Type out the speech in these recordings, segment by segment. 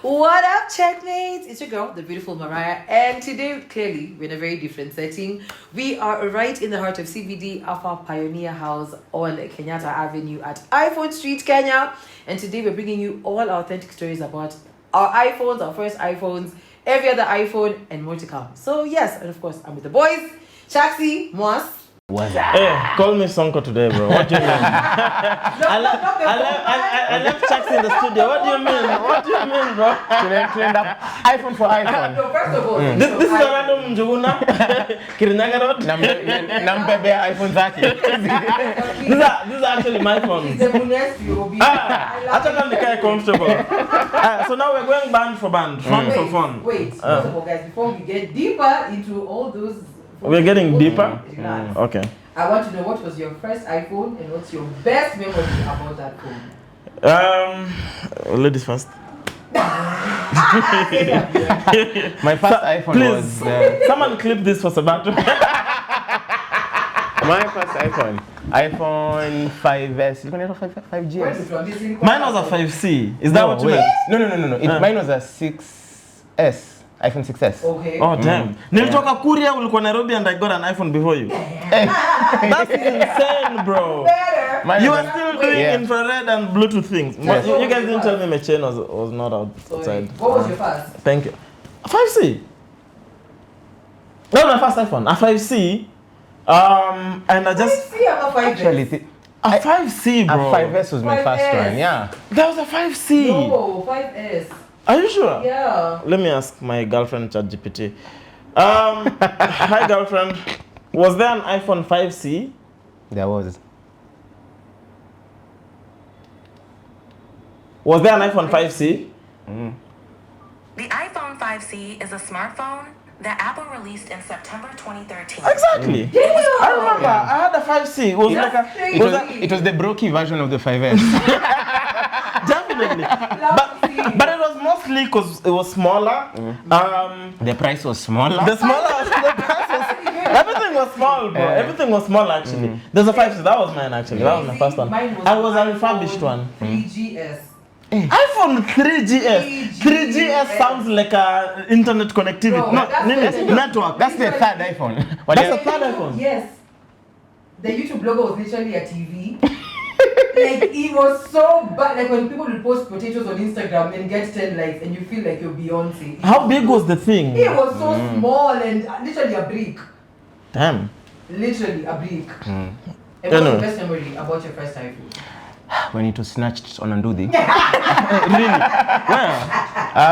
What up, checkmates? It's your girl, the beautiful Mariah, and today, clearly, we're in a very different setting. We are right in the heart of CBD Alpha Pioneer House on Kenyatta Avenue at iPhone Street, Kenya. And today, we're bringing you all authentic stories about our iPhones, our first iPhones, every other iPhone, and more to come. So, yes, and of course, I'm with the boys, Chaxi, Moss. Hey, call me Sonko today, bro. What do you mean? I left Chaxi in the studio. What do you mean, bro? Trend up iPhone for iPhone. No, first of all, This is a random Njuguna. Kirinyaga Road. Nambebe iPhone zaki. These are actually my phones. the Munes you be. I thought I'm the guy comfortable. So now we're going band for band, fun for fun. Wait, first of all, guys, before we get deeper into all those. We're getting deeper? Okay. I want to know what was your first iPhone and what's your best memory about that phone? Ladies first. My first iPhone was... someone clip this for Sabato. My first iPhone 5S. You can have 5GS. Mine was a 5C. Is that what you meant? No. Mine was a 6S. iPhone 6S. Okay. Oh damn. Nilitoka Kuria ulikuwa Nairobi and I got an iPhone before you. That's insane, bro. You are still doing infrared and Bluetooth things. But you guys didn't tell me my chain was not outside. What was your first? Thank you. A 5C. No, my first iPhone. A 5C. And I just... 5C or 5S? Actually, a 5C, bro. A 5S was my first one, yeah. That was a 5C. No, 5S. Are you sure? Yeah. Let me ask my girlfriend ChatGPT. Hi girlfriend. Was there an iPhone 5C? There was. Was there an iPhone 5C? The iPhone 5C is a smartphone that Apple released in September 2013. Exactly. I remember. I had a 5C. It was like a... It was the brokey version of the 5S. Definitely. But it was mostly because it was smaller. The price was smaller. The price was... Everything was small, bro. Everything was small, actually. There's a 5C. That was mine, actually. That was my first one. I was a refurbished one. 3GS. iPhone 3GS. 3GS sounds like a internet connectivity. Bro, network. That's the third iPhone. That's the third iPhone. Yes. The YouTube logo was literally a TV. Like, it was so bad. Like, when people will post potatoes on Instagram and get 10 likes and you feel like you're Beyonce. How big was the thing? It was so small and literally a brick. Damn. Literally a brick. And what's the best memory about your first iPhone? When it was snatched on Andudi. Really? Where?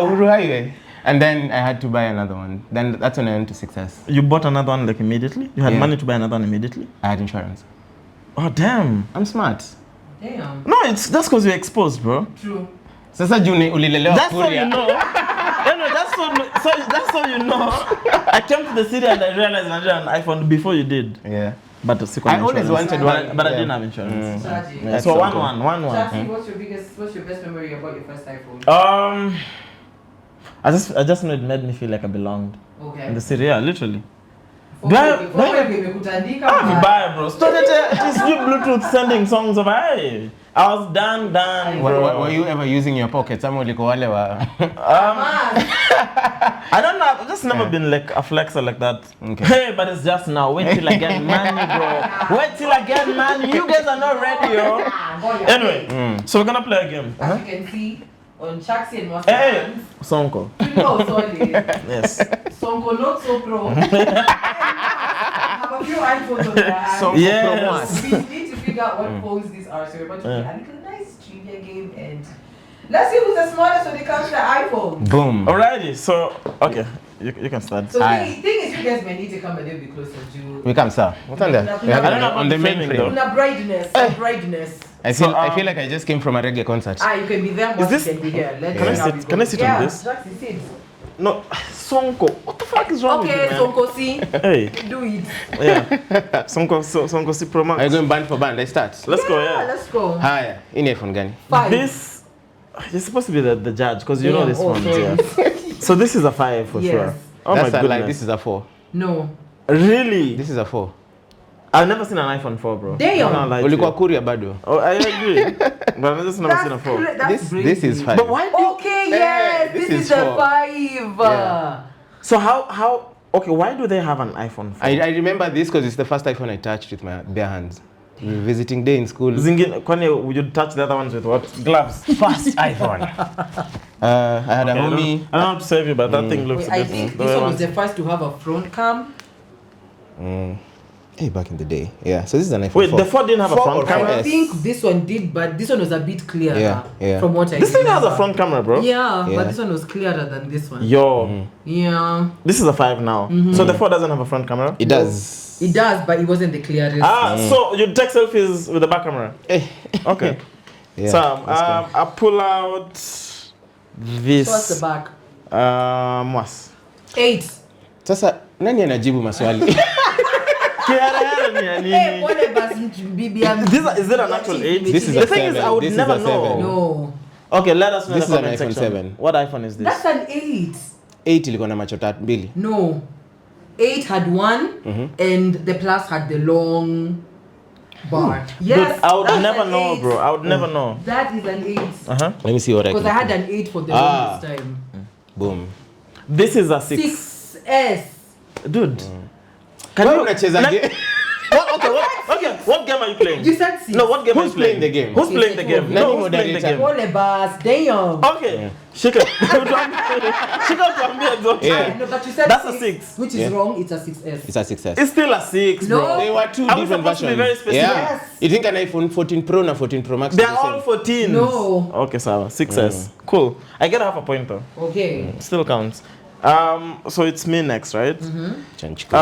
Uhuru Highway. And then I had to buy another one. Then that's when I went to 6S. You bought another one like immediately? You had money to buy another one immediately? I had insurance. Oh damn. I'm smart. Damn. No, it's just because you're exposed, bro. True. Sasa juni ulilelewa That's how Kuria. you know. That's how you know. I came to the city and I realized I had an iPhone before you did. Yeah. But I always wanted one, but I didn't have insurance. Yeah, so 1-1. Chaxi, what's your best memory about your first iPhone? I just know it made me feel like I belonged. Okay. In the city, yeah, literally. Buy, bro. Started this new Bluetooth sending songs of I was done. Were you ever using your pocket? I don't know. I've just never been like a flexer like that. Okay. Hey, but it's just now. Wait till I get money, bro. Wait till I get money. You guys are not ready, yo. Anyway, so we're gonna play a game. As you can see on Chaxi and Moss. Hey, Sonko. You know, solid. Yes. Sonko not so pro. Have a few iPhones on their hands. Sonko Yes. We need to figure out what phones these are. So we're about to play a little nice trivia game and let's see who's the smartest when it comes to the iPhone. Boom. Alrighty, so okay, you can start. So the thing is, you guys may need to come a little bit closer to. We come, sir. What's on there? We have I don't know on the main filming, frame. Una brightness. Brightness. I feel like I just came from a reggae concert. You can be there. Is this? Can be here. Can I sit on this? Chaxi, sit. No, Sonko. What the fuck is wrong with you, man? Sonko, see. Hey. Do it. Yeah. Sonko si Pro Max. Are you going band for band? Let's start. Let's go, yeah. Let's go. Hi, in iPhone gani? 5. This, you're supposed to be the judge because you know this one. sorry. Yeah. So this is a 5 for Yes. sure. Oh That's my a goodness. lie. This is a 4. No. Really? This is a 4. I've never seen an iPhone 4, bro. Damn. I'm not lying to Ulikuwa you. Kuria bado. Oh, I agree. But I've just never seen a 4. That's This is 5. But why do you... Okay, yes. This is the 4. 5. Yeah. So how? Okay, why do they have an iPhone 4? I remember this because it's the first iPhone I touched with my bare hands. We were visiting day in school. Zingin, Kwani, would you touch the other ones with what? Gloves. First iPhone. I had a homie. I don't know how to save you, but that thing looks Wait, I a bit. think this one was the first to have a front cam. Hey, back in the day. Yeah, so this is an iPhone Wait, 4. the 4 didn't have a 4 front or camera? I 4S. think this one did, but this one was a bit clearer Yeah. from what I This thing has a remember. front camera, bro. Yeah, Yeah. but this one was clearer than this one. Yo, Yeah, this is a 5 now. So the 4 doesn't have a front camera? It does. it does, but it wasn't the clearest. So you take selfies with the back camera? Okay. Yeah, So that's cool. I pull out this. So what's the back? What's? 8. Sasa nani anajibu maswali? Hey, what about bibi yangu? Is it an actual 8? This is The a thing is, 7. I would This is never a know. 7. No, Okay, let us know This in the is an comment iPhone section. 7. What iPhone is this? that's an 8. 8 ilikuwa na macho 2. No, 8 had 1, and the plus had the long bar. Yes, Dude, I would that's never an know, 8. bro. I would never know. That is an 8. Let me see what I Because can I had an 8 for the longest time. Boom. This is a 6. 6S. Dude. Why unacheza game? What game are you playing? You said 6. No, what game are Who's you playing? playing the game? Who's playing the game? Nani No, who's playing the moderator? game? Ole bas, damn. Okay. Shika. Shika tuambie zote. Yeah. No, but you said That's a 6. which is Yeah. wrong. It's a 6S. It's a 6S. It's still a 6, No. bro. They were 2 Are we different supposed to be versions. very specific? Yeah. Yes. You think an iPhone 14 Pro and 14 Pro Max? They're is the all same? 14. No. Okay, so 6S. Cool. I get half a point though. Okay. Still counts. So it's me next, right? Chanchika.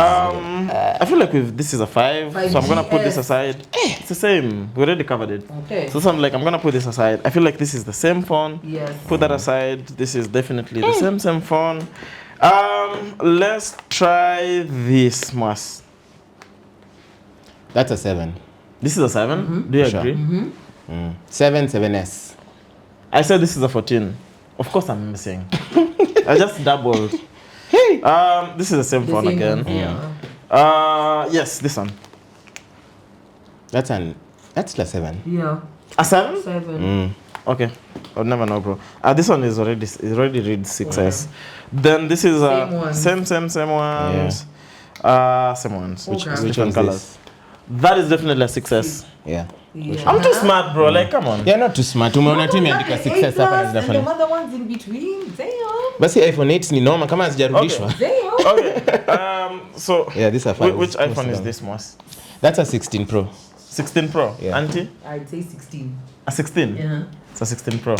I feel like this is a 5, so I'm gonna put this 5GS. aside. It's the same. We already covered it. Okay. So I'm gonna put this aside. I feel like this is the same phone. Yes. Put that aside. This is definitely the same phone. Let's try this mas. That's a 7. This is a 7. Do you Sure. agree? 7S. I said this is a 14. Of course I'm missing. I just doubled. Hey. This is the same The phone same again. one, yeah. Yes, this one. That's the 7. Yeah. A 7? 7. Okay, I'll never know, bro. This one is already read 6S. Then this is Same ones. same ones. Same ones. Which Okay. is Which different one's colors. this? That is definitely a 6S. Yeah. Yeah. I'm too smart, bro. Like, come on. You're not too smart. Umeona tu imeandika 6S hapa na and the zinafanya. other ones in between. Damn. Basi iPhone 8 ni noma kama hazijarudishwa. Damn. Okay. So Yeah, these are 5. which iPhone is this, Moss? That's a 16 Pro. 16 Pro. Yeah. Auntie? I'd say 16. A 16. Yeah. It's a 16 Pro.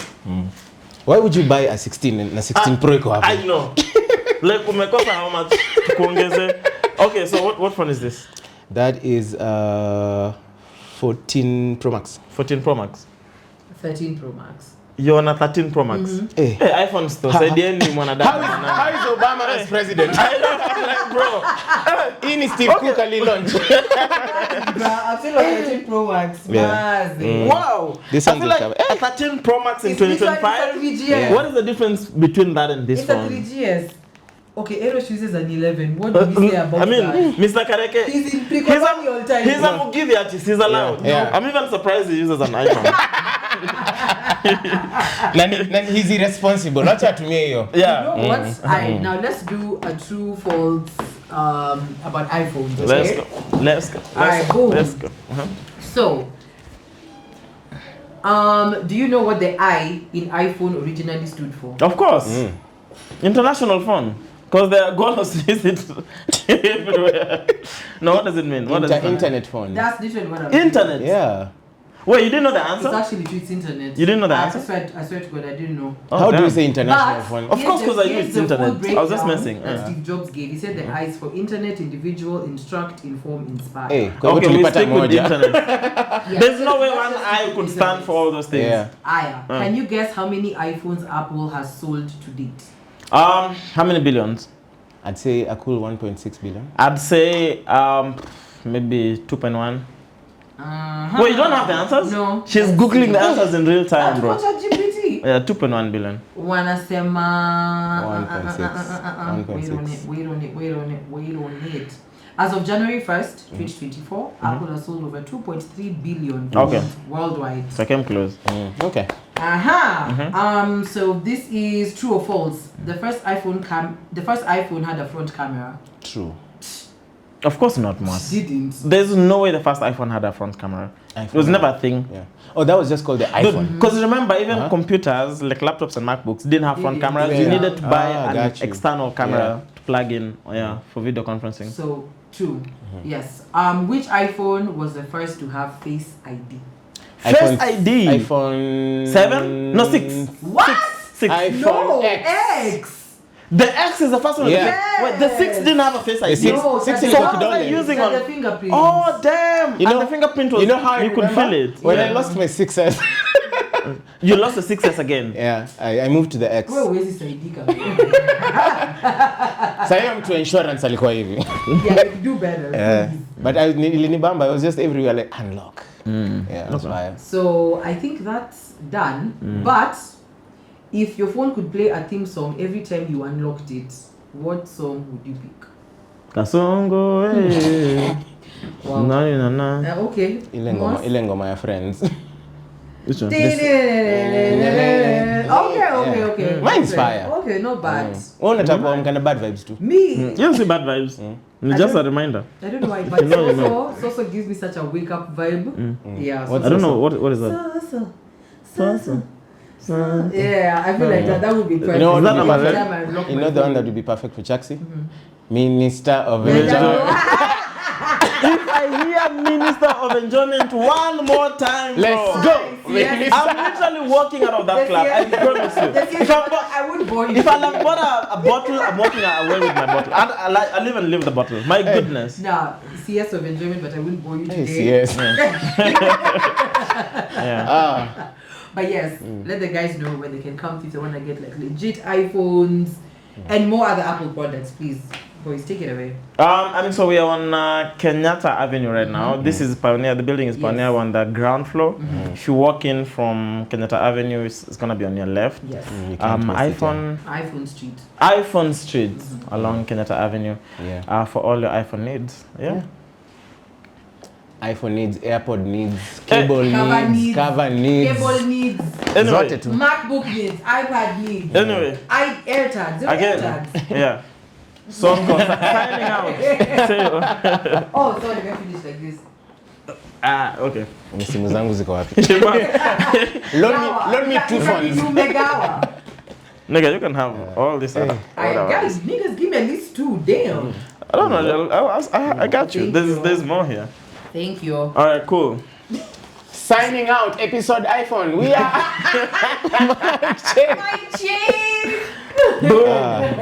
Why would you buy a 16 na 16 Pro iko hapo? I know. Like umekosa how much kuongeze. Okay, so what phone is this? That is 14 Pro Max. 14 Pro Max. 13 Pro Max. You're on a 13 Pro Max. Eh. Hey, iPhone still saidieni mwanadamu. How is Obama as president? I know, I'm like, bro. Hii ni Steve Cook ali launch. I feel like 13 Pro Max. Yeah. Massive. Wow. This I one feel will like cover- a 13 Pro Max in It's this one, 2025. it's a 3GS. Yeah. What is the difference between that and this It's a one? 3GS. Okay, Eros uses an 11. What do we say about I mean, that? Mr. Kareke, He's in pre-Konami all time. he's a Mugithi artist. He's allowed. Yeah. I'm even surprised he uses an iPhone. Na he's irresponsible. Acha atumie hiyo. Yeah. You know what? Now let's do a true false about iPhones. Okay? Let's go. Alright, boom. Let's go. So, do you know what the I in iPhone originally stood for? Of course. International phone. Because their goal was to use it everywhere. No, what does it mean? What does it mean? Internet phone. That's literally what I'm Internet. Yeah. Wait, you didn't know the It's answer? actually true, it's internet. You didn't know the I answer? swear to God, I didn't know. Oh, How do you damn. say international But phone? Of course, 'cause I here's used the internet. full I was just breakdown messing. that Yeah. Steve Jobs gave. He said the I is for internet, individual, instruct, inform, inspire. Hey, kwa hivyo Okay, we tulipata stick with moja. internet. Yeah, There's so no way that's one just eye the could internet. stand for all those things. Yeah. Aya. Can you guess how many iPhones Apple has sold to date? How many billions? I'd say a cool 1.6 billion. I'd say maybe 2.1. Wait, you don't have the answers? No. She's Let's googling see. the answers in real time, bro. What's GPT? Yeah, 2.1 billion. Wanasema 1.6. Wait on it. As of January 1st, 2024, Apple has sold over 2.3 billion Okay. worldwide. So I came close. Okay. So this is true or false. The first iPhone had a front camera. True. Of course not, Mas. Didn't. There's no way the first iPhone had a front camera. It was never a thing. Yeah. Oh, that was just called the iPhone. Because remember, even computers, like laptops and MacBooks, didn't have front cameras. Yeah. You needed to buy an got you. external camera to plug in for video conferencing. So true. Yes. Which iPhone was the first to have Face ID? Face ID. iPhone 7? No, 6. What? 6. iPhone No, X. The X is the first one. Yeah. Wait, the 6 didn't have a Face ID. six- No, six that's is the- what you don't that's need. using the on- fingerprint. Oh damn! You know- And the fingerprint was. You know how I could remember? feel it. When I lost my 6S. You lost the 6S again. Yeah, I moved to the X. Where was this ID coming? So I am to insurance alikuwa hivi. Yeah, you do better. Yeah. But ilinibamba, I was just everywhere like unlock. Yeah, that's why. So I think that's done. But if your phone could play a theme song every time you unlocked it, what song would you pick? Kasongo, hey. Wow. Na. Okay. Ile ngoma ya Friends. Which one? Okay. Mine's fire. Okay, not bad. Oh, unataka mkana bad vibes too. Me, You don't see bad vibes. It's just a reminder. I don't know why, but You know. Soso gives me such a wake up vibe. Yeah. What's I don't know what is that. Soso. Yeah, I feel like that would be perfect. You know what Is that would be number perfect? Every time I unlock You my know the one phone. that would be perfect for Chaxi? Minister of Yeah, Enjoyment. If I hear Minister of Enjoyment one more time, bro, Let's go. Yes. I'm literally walking out of that club. I promise you. I would bore you. If I have bought a bottle, I'm walking away with my bottle. And I live and leave the bottle. My goodness. Nah, CS of enjoyment, but I wouldn't bore you today. Yes. Yeah. But yes, let the guys know when they can come if they want to get like legit iPhones and more other Apple products, please. Boys, take it away. So we are on Kenyatta Avenue right now. This is Pioneer. The building is Pioneer on the ground floor. If you walk in from Kenyatta Avenue, it's gonna be on your left. Yes. iPhone Street along Kenyatta Avenue. Yeah. For all your iPhone needs. Yeah. iPhone needs, AirPod needs, cable Cover needs, needs, cover needs. Cable needs, Anyway, Zote tu. MacBook needs, iPad needs, anyway, AirTags. again, yeah. So signing out. Oh, sorry, we finished like this. Okay. Ni simu zangu ziko wapi? Loan me 2 phones. Nigga, you can have all this. Guys, niggas, give me at least 2. Damn. I don't know. I got you. There's more here. Thank you. All right, cool. Signing out, episode iPhone. We are My chain. Boom.